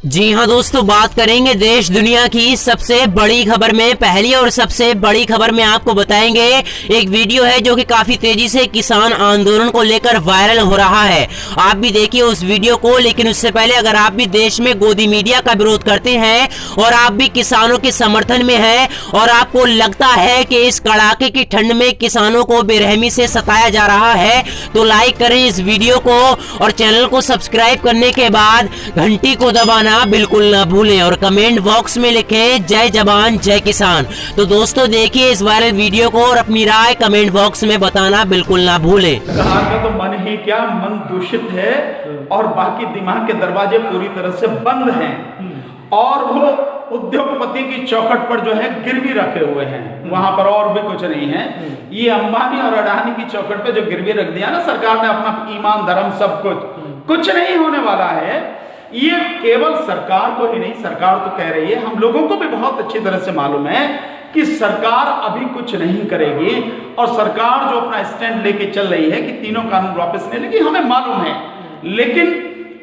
जी हाँ दोस्तों, बात करेंगे देश दुनिया की सबसे बड़ी खबर में। पहली और सबसे बड़ी खबर में आपको बताएंगे एक वीडियो है जो कि काफी तेजी से किसान आंदोलन को लेकर वायरल हो रहा है। आप भी देखिए उस वीडियो को। लेकिन उससे पहले अगर आप भी देश में गोदी मीडिया का विरोध करते हैं और आप भी किसानों के समर्थन में हैं और आपको लगता है कि इस कड़ाके की ठंड में किसानों को बेरहमी से सताया जा रहा है, तो लाइक करें इस वीडियो को और चैनल को सब्सक्राइब करने के बाद घंटी को दबाना बिल्कुल ना भूलें और कमेंट बॉक्स में लिखें जय जवान जय किसान। तो दोस्तों देखिए इस वायरल वीडियो को और अपनी राय कमेंट बॉक्स में बताना बिल्कुल ना भूलें। कहा का तो मन ही क्या, मन दूषित है और बाकी दिमाग के दरवाजे पूरी तरह से बंद हैं और वो उद्योगपति की चौखट पर जो है गिरवी रखे हुए हैं, वहां पर और भी कुछ नहीं है। ये अंबानी और अडानी की चौखट पे जो गिरवी रख दिया ना सरकार ने, अपना ईमान धर्म सब कुछ नहीं होने वाला है। ये केवल सरकार को ही नहीं, सरकार तो कह रही है, हम लोगों को भी बहुत अच्छी तरह से मालूम है कि सरकार अभी कुछ नहीं करेगी और सरकार जो अपना स्टैंड लेके चल रही है कि तीनों कानून वापस ले लेगी, हमें मालूम है। लेकिन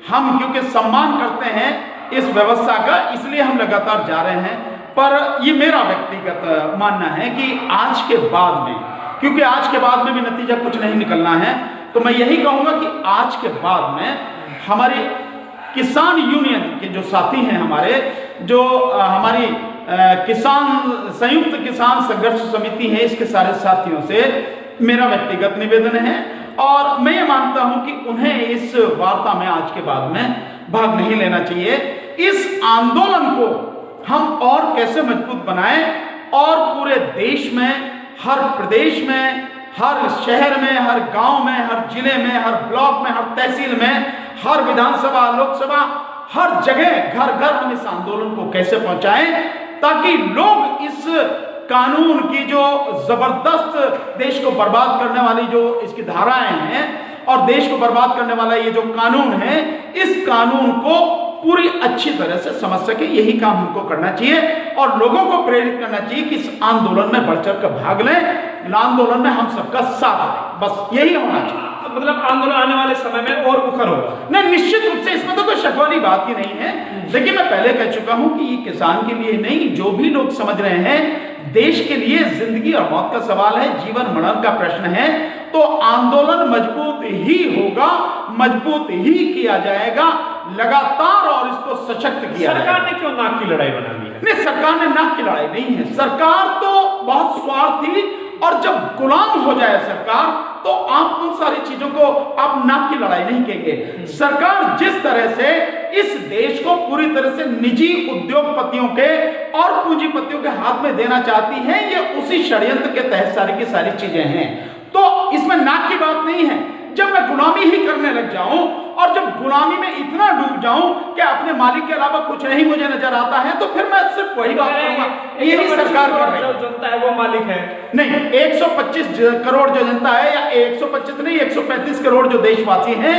हम क्योंकि सम्मान करते हैं इस व्यवस्था का, इसलिए हम लगातार जा रहे हैं। पर ये मेरा व्यक्तिगत मानना है कि आज के बाद में, क्योंकि आज के बाद में भी नतीजा कुछ नहीं निकलना है, तो मैं यही कहूंगा कि आज के बाद में हमारी किसान यूनियन के जो साथी हैं, हमारे जो हमारी किसान संयुक्त किसान संघर्ष समिति है, इसके सारे साथियों से मेरा व्यक्तिगत निवेदन है और मैं ये मानता हूं कि उन्हें इस वार्ता में आज के बाद में भाग नहीं लेना चाहिए। इस आंदोलन को हम और कैसे मजबूत बनाएं और पूरे देश में, हर प्रदेश में, हर शहर में, हर गांव में, हर जिले में, हर ब्लॉक में, हर तहसील में, हर विधानसभा, लोकसभा, हर जगह घर घर हम इस आंदोलन को कैसे पहुंचाएं ताकि लोग इस कानून की जो जबरदस्त देश को बर्बाद करने वाली जो इसकी धाराएं हैं और देश को बर्बाद करने वाला ये जो कानून है, इस कानून को पूरी अच्छी तरह से समझ सके। यही काम हमको करना चाहिए और लोगों को प्रेरित करना चाहिए कि इस आंदोलन में बढ़ चढ़ कर भाग लें। आंदोलन में हम सबका साथ है, बस यही होना चाहिए। मतलब आंदोलन आने वाले समय में और मुखर होगा। नहीं, निश्चित रूप से इसमें तो कोई शक वाली बात ही नहीं है। देखिए मैं पहले कह चुका हूं कि ये किसान के लिए नहीं, जो भी लोग समझ रहे हैं देश के लिए जिंदगी और मौत का सवाल है, जीवन मरण का प्रश्न है, तो आंदोलन मजबूत ही होगा, मजबूत ही किया जाएगा लगातार और इसको सशक्त किया जाएगा। सरकार ने क्यों नाक की लड़ाई बना ली है? नहीं, सरकार ने नाक की लड़ाई नहीं है। सरकार तो बहुत स्वार्थी, और जब गुलाम हो जाए सरकार तो आप उन सारी चीजों को आप नाक की लड़ाई नहीं कहेंगे। सरकार जिस तरह से इस देश को पूरी तरह से निजी उद्योगपतियों के और पूंजीपतियों के हाथ में देना चाहती है, ये उसी षड्यंत्र के तहत सारी की सारी चीजें हैं। तो इसमें नाक की बात नहीं है। जब मैं गुलामी ही करने लग जाऊं और जब गुलामी में इतना डूब जाऊं कि अपने मालिक के अलावा कुछ नहीं मुझे नजर आता है, तो फिर मैं सिर्फ वही बात करूंगा, यही सरकार कर रही है। जो जनता है वो मालिक है। नहीं, 125 करोड़ जो जनता है, या 125 नहीं 135 करोड़ जो देशवासी हैं,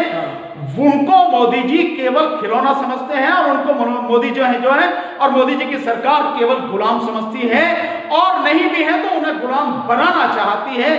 उनको मोदी जी केवल खिलौना समझते हैं और उनको मोदी जो है और मोदी जी की सरकार केवल गुलाम समझती है और नहीं भी है तो उन्हें गुलाम बनाना चाहती है।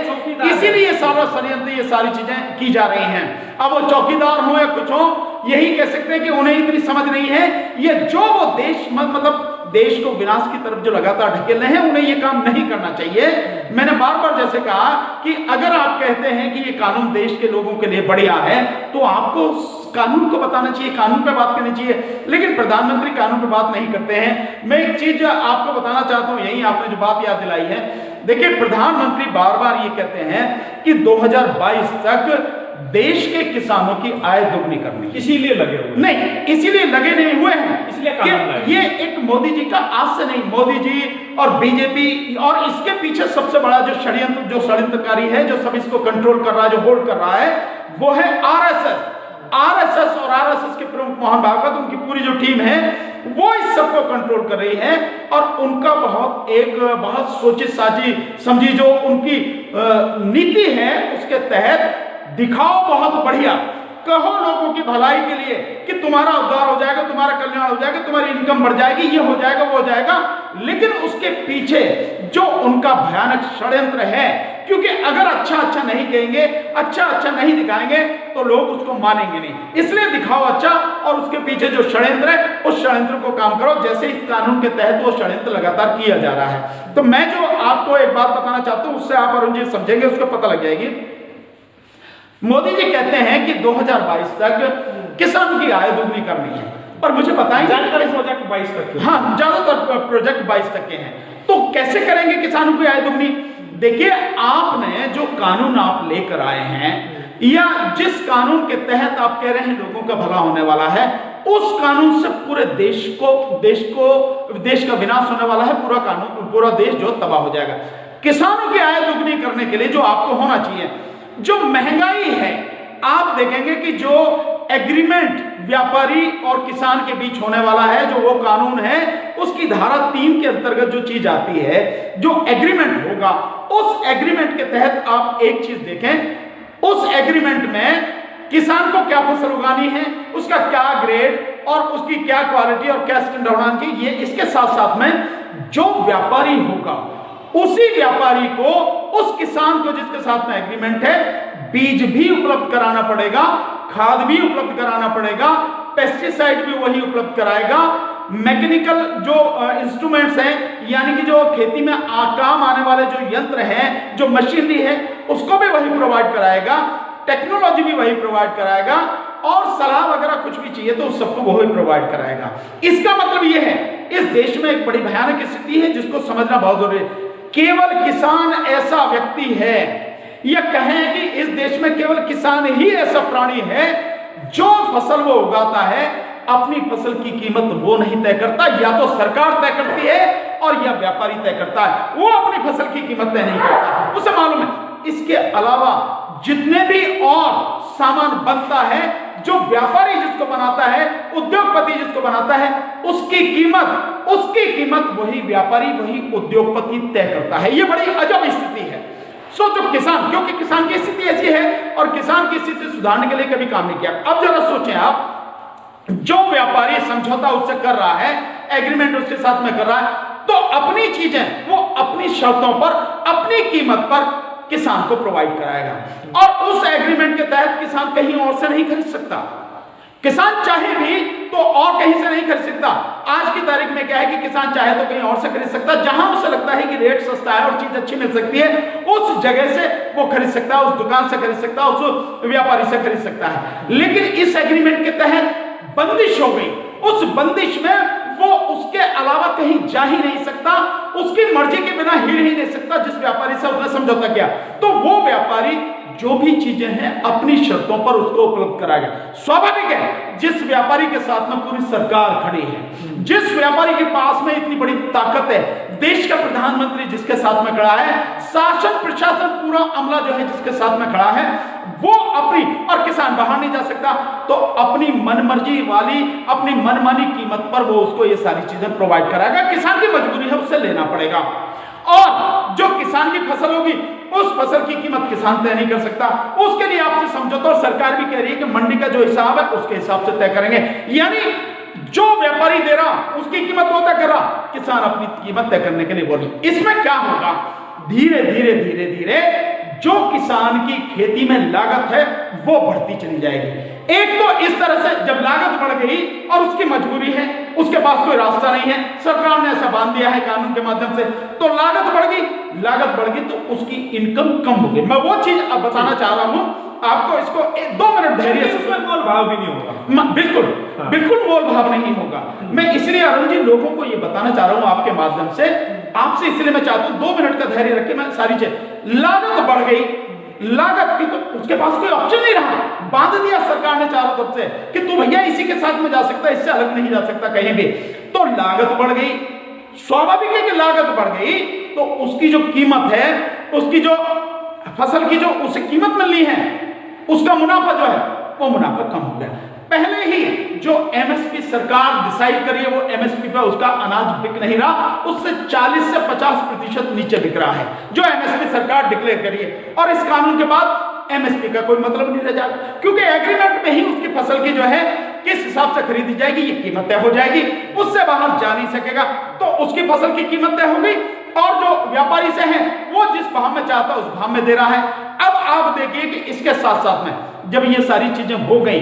इसीलिए सारा षड्यंत्र, ये सारी चीजें की जा रही हैं। अब वो चौकीदार हो या कुछ हो, यही कह सकते हैं कि उन्हें इतनी समझ नहीं है। ये जो वो देश मतलब देश को विनाश की तरफ जो लगातार ढकेल रहे हैं, उन्हें ये काम नहीं करना चाहिए। मैंने बार बार जैसे कहा कि अगर आप कहते हैं कि ये कानून देश के लोगों के लिए बढ़िया है, तो आपको कानून को बताना चाहिए, कानून पे बात करनी चाहिए। लेकिन प्रधानमंत्री कानून पे बात नहीं करते हैं। मैं एक चीज आपको बताना चाहता हूं, यही आपने जो बात याद दिलाई है। देखिए प्रधानमंत्री बार बार ये कहते हैं कि 2022 तक देश के किसानों की आय दोगुनी करनी, इसीलिए लगे हुए नहीं, इसीलिए लगे नहीं हुए हैं, इसलिए कानून लाए। ये एक मोदी जी का आज से नहीं, मोदी जी और बीजेपी और इसके पीछे सबसे बड़ा जो षड्यंत्रकारी है, जो सब इसको कंट्रोल कर रहा है, जो होल्ड कर रहा है, वो है आरएसएस और आरएसएस के प्रमुख मोहन भागवत, उनकी पूरी जो टीम है वो इस सबको कंट्रोल कर रही है और उनका बहुत सोची साची समझी जो उनकी नीति है, उसके तहत दिखाओ बहुत बढ़िया, कहो लोगों की भलाई के लिए कि तुम्हारा उद्धार हो जाएगा, तुम्हारा कल्याण हो जाएगा, तुम्हारी इनकम बढ़ जाएगी, ये हो जाएगा, वो हो जाएगा। लेकिन उसके पीछे जो उनका भयानक षड्यंत्र है क्योंकि अगर अच्छा अच्छा नहीं कहेंगे, अच्छा अच्छा नहीं दिखाएंगे तो लोग उसको मानेंगे नहीं। इसलिए दिखाओ अच्छा, और उसके पीछे जो षड्यंत्र है उस षड्यंत्र को काम करो, जैसे इस कानून के तहत वो षड्यंत्र लगातार किया जा रहा है। तो मैं जो आपको एक बात बताना चाहता हूं, उससे आप अरुण जी समझेंगे, उसको पता लग जाएगी। मोदी जी कहते हैं कि 2022 तक किसान की आय दुगनी करनी है, और मुझे बताएं ज्यादातर प्रोजेक्ट 22 तक के, हाँ ज्यादातर प्रोजेक्ट 22 तक के हैं। तो कैसे करेंगे किसानों की आय दुगनी? देखिए, आपने जो कानून आप लेकर आए हैं, या जिस कानून के तहत आप कह रहे हैं लोगों का भला होने वाला है, उस कानून से पूरे देश का विनाश होने वाला है। पूरा देश जो तबाह हो जाएगा। किसानों की आय दुगनी करने के लिए जो आपको होना चाहिए, जो महंगाई है, आप देखेंगे कि जो एग्रीमेंट व्यापारी और किसान के बीच होने वाला है, जो वो कानून है, उसकी धारा 3 के अंतर्गत जो चीज आती है, जो एग्रीमेंट होगा, उस एग्रीमेंट के तहत आप एक चीज देखें, उस एग्रीमेंट में किसान को क्या फसल उगानी है, उसका क्या ग्रेड और उसकी क्या क्वालिटी और क्या स्टैंडर्ड होना चाहिए, इसके साथ साथ में जो व्यापारी होगा, उसी व्यापारी को, उस किसान को जिसके साथ में एग्रीमेंट है, बीज भी उपलब्ध कराना पड़ेगा, खाद भी उपलब्ध कराना पड़ेगा, पेस्टिसाइड भी वही उपलब्ध कराएगा, मैकेनिकल जो इंस्ट्रूमेंट्स हैं, यानी कि जो खेती में काम आने वाले जो यंत्र हैं, जो मशीनरी है, उसको भी वही प्रोवाइड कराएगा, टेक्नोलॉजी भी वही प्रोवाइड कराएगा, और सलाह वगैरह कुछ भी चाहिए तो उस सबको वही प्रोवाइड कराएगा। इसका मतलब यह है, इस देश में एक बड़ी भयानक स्थिति है जिसको समझना बहुत जरूरी है। केवल किसान ऐसा व्यक्ति है, या कहें कि इस देश में केवल किसान ही ऐसा प्राणी है जो फसल वो उगाता है, अपनी फसल की कीमत वो नहीं तय करता, या तो सरकार तय करती है और या व्यापारी तय करता है, वो अपनी फसल की कीमत तय नहीं करता, उसे मालूम है। इसके अलावा जितने भी और सामान बनता है, जो व्यापारी जिसको बनाता है, उद्योगपति जिसको बनाता है, उसकी कीमत वही व्यापारी, वही उद्योगपति तय करता है। ये बड़ी अजब स्थिति है। सोचो किसान, क्योंकि किसान की स्थिति ऐसी है और किसान की स्थिति सुधारने के लिए कभी काम नहीं किया। अब जरा सोचें आप, जो व्यापारी समझौता उससे कर रहा है, एग्रीमेंट उसके साथ में कर रहा है, तो अपनी चीजें वो अपनी शर्तों पर, अपनी कीमत पर किसान को प्रोवाइड कराएगा, और उस एग्रीमेंट के तहत किसान कहीं और से नहीं खरीद सकता। किसान चाहे भी तो और कहीं से नहीं खरीद सकता। आज की तारीख में क्या है कि किसान चाहे तो कहीं और से खरीद सकता, जहां उसे लगता है कि रेट सस्ता है और चीज अच्छी मिल सकती है, उस जगह से वो खरीद सकता है, उस दुकान से खरीद सकता है, उस व्यापारी से खरीद सकता है। लेकिन इस एग्रीमेंट के तहत बंदिश हो गई, उस बंदिश में वो उसके अलावा कहीं जा ही नहीं सकता, उसकी मर्जी के बिना हिल ही नहीं सकता। जिस व्यापारी से उसने समझौता किया, तो वो व्यापारी जो भी चीजें हैं अपनी शर्तों पर उसको उपलब्ध कराएगा। स्वाभाविक है, जिस व्यापारी के साथ में पूरी सरकार खड़ी है, जिस व्यापारी के पास में इतनी बड़ी ताकत है, देश का प्रधानमंत्री जिसके साथ में खड़ा है, शासन प्रशासन पूरा अमला जो है जिसके साथ में खड़ा है, वो अपनी, और किसान बाहर नहीं जा सकता, तो अपनी मनमर्जी वाली, अपनी मनमानी कीमत पर वो उसको ये सारी चीजें प्रोवाइड कराएगा। किसान की मजबूरी है, उससे लेना पड़ेगा, और जो किसान की फसल होगी उस फसल की कीमत किसान तय नहीं कर सकता, उसके लिए आपसे समझौता, और सरकार भी कह रही है कि मंडी का जो हिसाब है उसके हिसाब से तय करेंगे। यानी जो व्यापारी दे रहा उसकी कीमत वो तय कर रहा, किसान अपनी कीमत तय करने के लिए बोली। इसमें क्या होगा, धीरे धीरे धीरे धीरे जो किसान की खेती में लागत है वो बढ़ती चली जाएगी। एक तो इस तरह से जब लागत बढ़ गई और उसकी मजबूरी है, उसके पास कोई रास्ता नहीं है, सरकार ने ऐसा बांध दिया है कानून के माध्यम से, तो लागत बढ़ गई तो उसकी इनकम कम हो गई। मैं वो चीज अब बताना चाह रहा हूं आपको, इसको 2 मिनट धैर्य से, उसमें मोल भाव भी नहीं होगा, बिल्कुल मोल भाव नहीं होगा। मैं इसलिए अरुण जी लोगों को ये बताना चाह रहा हूं आपके माध्यम से, आपसे इसलिए मैं चाहता हूं 2 मिनट का धैर्य रख के मैं सारी चीज। लागत बढ़ गई, लागत की तो उसके पास कोई ऑप्शन नहीं रहा, बांध दिया सरकार ने चारों तरफ से कि तू भैया इसी के साथ में जा सकता है, इससे अलग नहीं जा सकता कहीं भी। तो लागत बढ़ गई, स्वाभाविक है कि लागत बढ़ गई तो उसकी जो कीमत है, उसकी जो फसल की जो उसे कीमत मिलनी है, उसका मुनाफा जो है वो मुनाफा कम हो गया। पहले ही जो एमएसपी सरकार डिसाइड करी है वो एमएसपी पे उसका अनाज बिक नहीं रहा, उससे 40 से 50% नीचे बिक रहा है जो एमएसपी सरकार डिक्लेयर करी है। और इस कानून के बाद एमएसपी का कोई मतलब नहीं रह जाएगा, क्योंकि एग्रीमेंट में ही उसकी फसल की जो है किस हिसाब से खरीदी जाएगी ये कीमत तय हो जाएगी, उससे बाहर जा नहीं सकेगा। तो उसकी फसल की कीमत तय हो गई, और जो व्यापारी से है वो जिस भाव में चाहता है उस भाव में दे रहा है। अब आप देखिए कि इसके साथ साथ में जब ये सारी चीजें हो गई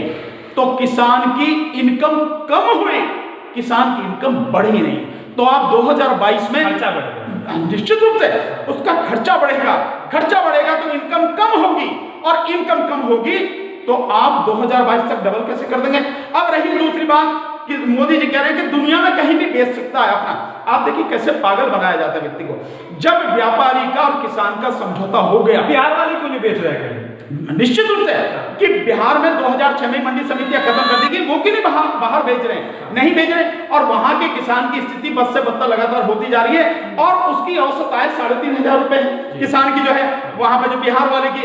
तो किसान की इनकम कम हुई, किसान की इनकम बढ़ी नहीं। तो आप 2022 में खर्चा बढ़ेगा, निश्चित रूप से उसका खर्चा बढ़ेगा, खर्चा बढ़ेगा तो इनकम कम होगी, और इनकम कम होगी तो आप 2022 तक डबल कैसे कर देंगे। अब रही दूसरी बात कि मोदी जी कह रहे हैं कि दुनिया में कहीं भी बेच सकता है अपना। आप देखिए कैसे पागल बनाया जाता है व्यक्ति को। जब व्यापारी का और किसान का समझौता हो गया, बिहार वाले क्यों नहीं बेच रहे हैं? निश्चित रूप से कि बिहार में 2006 में मंडी समितियां खत्म कर दी गई, वो क्यों नहीं बाहर भेज रहे हैं, नहीं भेज रहे, और वहां के किसान की स्थिति बद से बदतर लगातार होती जा रही है, और उसकी औसत आय 3,500 रुपए किसान की जो है वहां पे जो बिहार वाले की